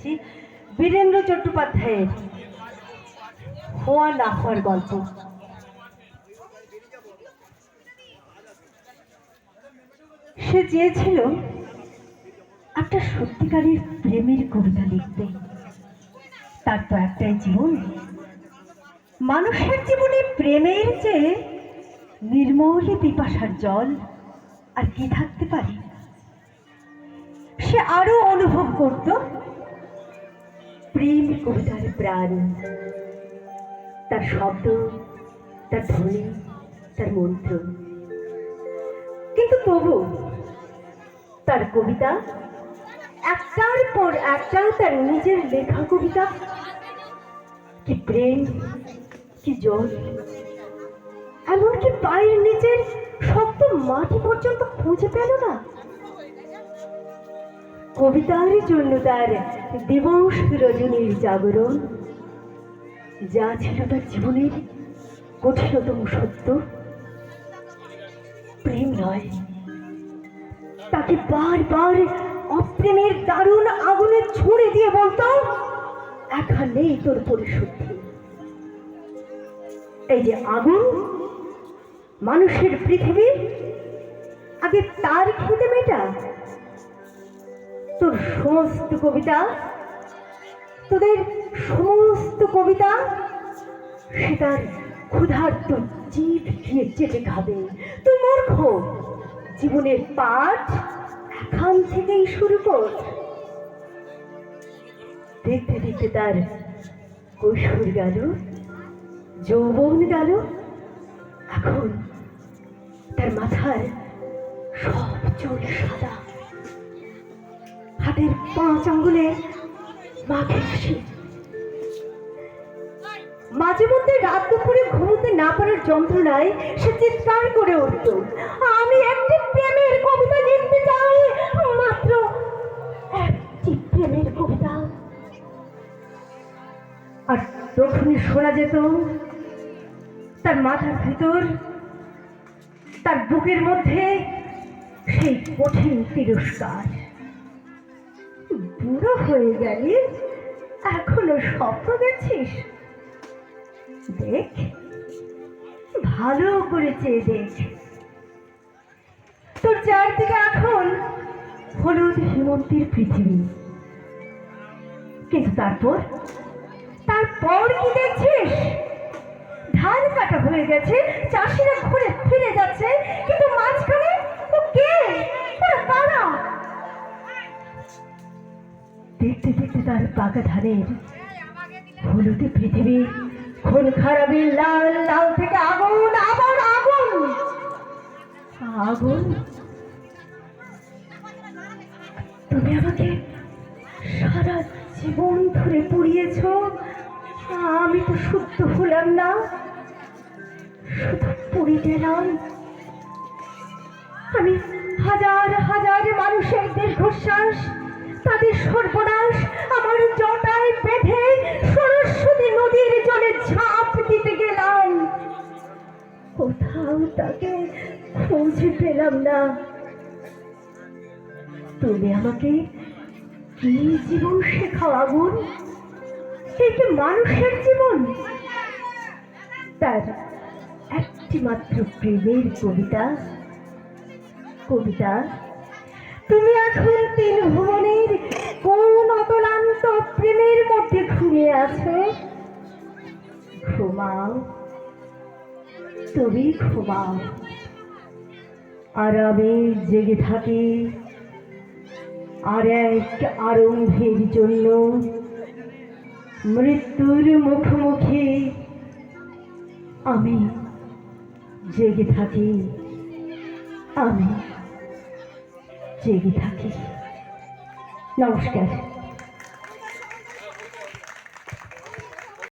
যাচ্ছি বীরেন্দ্র চট্টোপাধ্যায়ের হওয়া না হওয়ার গল্প। সে চেয়েছিল একটা সত্যিকারের প্রেমের কবিতা লিখতে। তার তো একটাই জীবন। মানুষের জীবনে প্রেমের চেয়ে নির্মল পিপাসার জল আর কি থাকতে পারে। সে আরো অনুভব করত প্রেম কবিতার প্রাণ, তার শব্দ, তার ধ্বনি, তার মন্ত্র। কিন্তু তবু তার কবিতা একটার পর একটা, তার নিজের লেখা কবিতা, কি প্রেম, কি জল, এমনকি পায়ের নিচের শক্ত মাটি পর্যন্ত খুঁজে পেল না। কবিতার জন্য তার দিবস রজনীর জাগরণ, যা ছিল তার জীবনের কঠিনতম সত্য, প্রেম নয়। তাকে বারবার অপ্রেমের দারুণ আগুনে ছুঁড়ে দিয়ে বলতো, একা নেই তোর পরিশুদ্ধি। এই যে আগুন, মানুষের পৃথিবী, আগে তার খিদে মেটা। তোর সমস্ত কবিতা, তোদের সমস্ত কবিতা সে তার ক্ষুধার্ত জিভ দিয়ে চেটে খাবে। তুই মূর্খ, জীবনের পাঠ এখান থেকেই শুরু কর। দেখতে দেখতে তার কৈশোর গেল, যৌবন গেল। এখন তার মাথার সব চুল সাদা, হাতের 5 আঙ্গুলে মাখে হাসি। মাঝে মধ্যে রাত দুপুরে ঘুমোতে না পারার যন্ত্রণায় সে চিৎকার করে উঠত, আমি একটি প্রেমের কবিতা লিখতে চাই, মাত্র একটি প্রেমের কবিতা। আর তখনই শোনা যেত তার মাথার ভিতর, তার বুকের মধ্যে সেই কঠিন তিরস্কার, বুড়ো হয়ে গেলি, এখনো স্বপ্ন দেখছিস? দেখ, ভালো করে চেয়ে দেখ। তোর চারদিকে এখন হলুদ হেমন্তের পৃথিবী, কিন্তু তারপর কি দেখছিস? ধান কাটা হয়ে গেছে, চাষিরা ঘুরে ফিরে যাচ্ছে, কিন্তু মাঝখানে ও কে? কারা? দেখতে দেখতে তার পাকা ধানের হলুদে পৃথিবী খুন খারাপি, লাল লাল থেকে আগুন, আবার আগুন, আগুন। তুমি আমাকে সারা জীবন ধরে পুড়িয়েছ, আমি তো শুদ্ধ হলাম না, শুধু পুড়ে গেলাম। আমি হাজার হাজার মানুষের দীর্ঘশ্বাস, তাদের সর্বনাশ আমার জটায় বেঁধে সরস্বতী নদীর জলে ঝাঁপ দিতে গেলাম। কোথাও তাকে খুঁজে পেলাম না। তুমি আমাকে কি জীবন শেখাও আগুন? এই কি মানুষের জীবন? তার একটি মাত্র প্রেমের কবিতা। কবিতা, তুমি এখন 3 ভুবনের কোন অতলান্ত প্রেমের মধ্যে ঘুমিয়ে আছো? ঘুমাও, তুমি ঘুমাও, আর আমি জেগে থাকি আর এক আরম্ভের জন্য। মৃত্যুর মুখোমুখি আমি জেগে থাকি, আমি জেগে থাকি। নমস্কার।